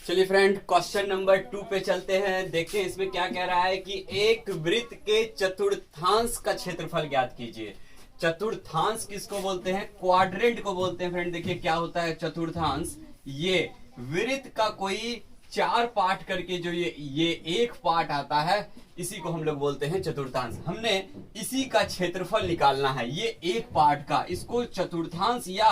चलिए friend, question number 2 पे चलते हैं। देखते हैं इसमें क्या कह रहा है कि एक वृत्त के चतुर्थांश का क्षेत्रफल ज्ञात कीजिए। चतुर्थांश किसको बोलते हैं? क्वाड्रेंट को बोलते हैं। फ्रेंड देखिए क्या होता है चतुर्थांश। ये वृत्त का कोई 4 पार्ट करके जो ये एक पार्ट आता है, इसी को हम लोग बोलते हैं चतुर्थांश। हमने इसी का क्षेत्रफल निकालना है, ये एक पार्ट का, इसको चतुर्थांश या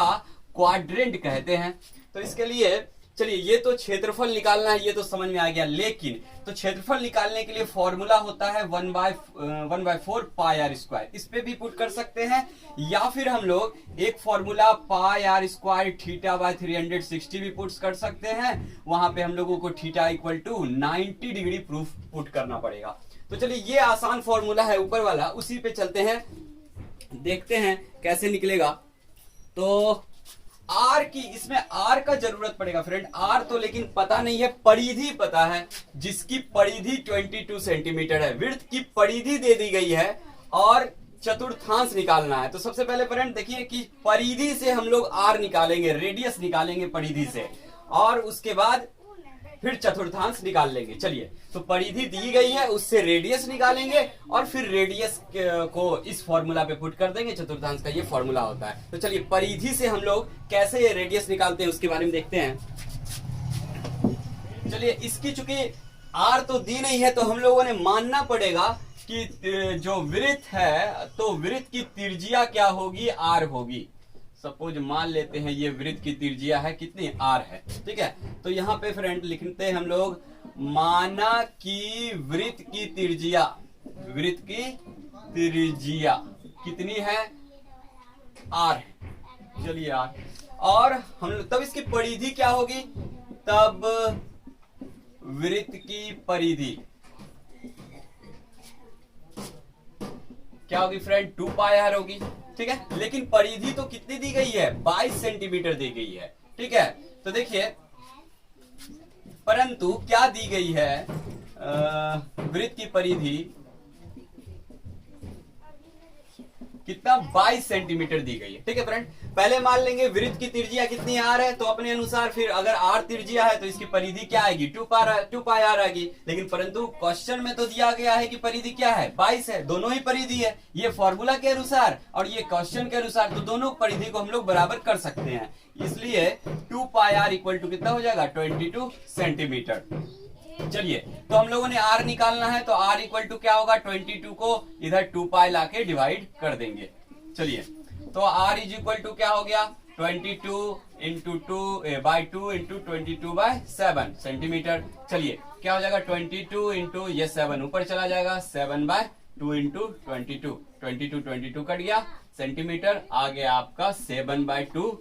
क्वाड्रेंट कहते हैं। तो इसके लिए चलिए ये तो क्षेत्रफल निकालना है, ये तो समझ में आ गया। लेकिन तो क्षेत्रफल निकालने के लिए फॉर्मूला होता है 1/4 पाई आर स्क्वायर। इस पे भी पुट कर सकते हैं, या फिर हम लोग एक फॉर्मूला पाई आर स्क्वायर θ/360 भी पुट कर सकते हैं। वहां पे हम लोगों को θ = 90 डिग्री प्रूफ पुट करना पड़ेगा। तो चलिए ये आसान फॉर्मूला है ऊपर वाला, उसी पे चलते हैं, देखते हैं कैसे निकलेगा। तो आर की, इसमें आर का जरूरत पड़ेगा फ्रेंड। आर तो लेकिन पता नहीं है, परिधि पता है, जिसकी परिधि 22 सेंटीमीटर है। वृत्त की परिधि दे दी गई है और चतुर्थांश निकालना है। तो सबसे पहले फ्रेंड देखिए कि परिधि से हम लोग आर निकालेंगे, रेडियस निकालेंगे परिधि से, और उसके बाद फिर चतुर्थांश निकाल लेंगे। चलिए, तो परिधि दी गई है, उससे रेडियस निकालेंगे और फिर रेडियस को इस फॉर्मूला पे पुट कर देंगे। चतुर्थांश का ये फॉर्मूला होता है। तो चलिए परिधि से हम लोग कैसे ये रेडियस निकालते हैं उसके बारे में देखते हैं। चलिए, इसकी चूंकि आर तो दी नहीं है, तो हम लोगों ने मानना पड़ेगा कि जो वृत्त है, तो वृत्त की त्रिज्या क्या होगी? आर होगी। सपोज मान लेते हैं ये वृत्त की त्रिज्या है कितनी? आर है, ठीक है। तो यहाँ पे फ्रेंड लिखते हैं हम लोग, माना कि वृत्त की त्रिज्या कितनी है? आर है। चलिए आर, और हम लोग तब इसकी परिधि क्या होगी? तब वृत्त की परिधि क्या होगी फ्रेंड? 2 पाई आर होगी, ठीक है। लेकिन परिधि तो कितनी दी गई है? 22 सेंटीमीटर दी गई है, ठीक है। तो देखिए, परंतु क्या दी गई है? वृत्त की परिधि कितना? 22 सेंटीमीटर दी गई है, ठीक है फ्रेंड। पहले मान लेंगे वृत्त की त्रिज्या कितनी? आर है, तो अपने अनुसार फिर अगर आर त्रिज्या है तो इसकी परिधि क्या आएगी? 2 पाई आर आएगी। लेकिन परंतु क्वेश्चन में तो दिया गया है कि परिधि क्या है? 22 है। दोनों ही परिधि है, ये फॉर्मूला के अनुसार और ये क्वेश्चन के अनुसार, तो दोनों परिधि को हम लोग बराबर कर सकते हैं। इसलिए 2 पाई आर इक्वल टू कितना हो जाएगा? 22 सेंटीमीटर। चलिए, तो हम लोगों ने आर निकालना है, तो आर इक्वल टू क्या होगा? 22 को इधर 2 पाई लाके डिवाइड कर देंगे। चलिए, तो आर इज इक्वल टू क्या हो गया? 22 इंटू 2 इंटू 22/7 सेंटीमीटर। चलिए, क्या हो जाएगा? 22 इंटू ये 7 ऊपर चला जाएगा, 7/2 इंटू 22 कट गया सेंटीमीटर। आ गया आपका 7/2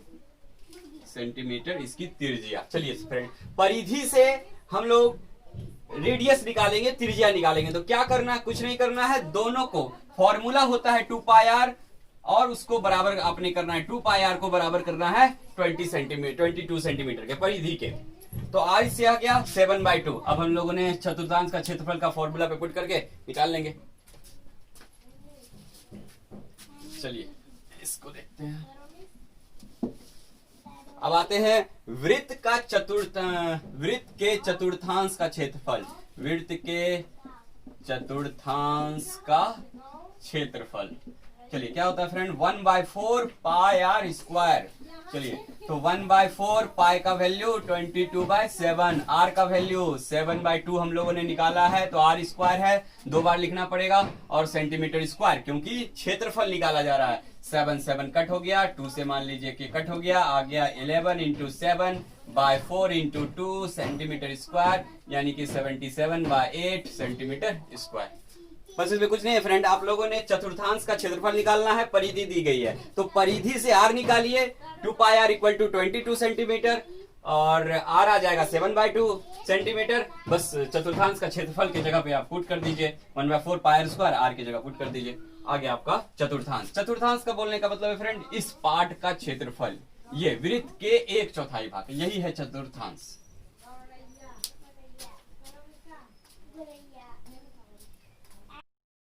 सेंटीमीटर इसकी त्रिज्या। चलिए फ्रेंड, परिधि से हम लोग रेडियस निकालेंगे, त्रिज्या निकालेंगे। तो क्या करना है? कुछ नहीं करना है, दोनों को फॉर्मूला होता है 2 पाई आर, और उसको बराबर आपने करना है, 2 पाई आर को बराबर करना है 22 सेंटीमीटर के परिधि के। तो आर से आ गया 7/2। अब हम लोगों ने चतुर्थांश का क्षेत्रफल का फॉर्मूला पे पुट करके निकाल लेंगे। चलिए इसको देखते हैं। अब आते हैं वृत्त के चतुर्थांश का क्षेत्रफल। वृत्त के चतुर्थांश का क्षेत्रफल, चलिए क्या होता है फ्रेंड? 1/4 pi are square. चलिए, तो 1/4 पाई का वैल्यू 22/7, आर का वैल्यू 7/2 हम लोगों ने निकाला है, तो आर स्क्वायर है, 2 बार लिखना पड़ेगा, और सेंटीमीटर स्क्वायर, क्योंकि क्षेत्रफल निकाला जा रहा है। 7 कट हो गया, 2 से मान लीजिए कि कट हो गया, आ गया 11 इंटू 7/4 इंटू 2 सेंटीमीटर स्क्वायर, यानी कि 77/8 सेंटीमीटर स्क्वायर। बस इसमें कुछ नहीं है फ्रेंड। आप लोगों ने चतुर्थांश का क्षेत्रफल निकालना है, परिधि दी गई है, तो परिधि से आर निकालिए। 2 पाई आर इक्वल टू 22 सेंटीमीटर, और आर आ जाएगा 7/2 सेंटीमीटर। बस चतुर्थांश का क्षेत्रफल की जगह पे आप पुट कर दीजिए 1/4 पाई आर स्क्वायर, आर की जगह पुट कर दीजिए, आ गया आपका चतुर्थांश। चतुर्थांश का बोलने का मतलब है फ्रेंड, इस पार्ट का क्षेत्रफल, ये वृत्त के 1/4 भाग, यही है चतुर्थांश।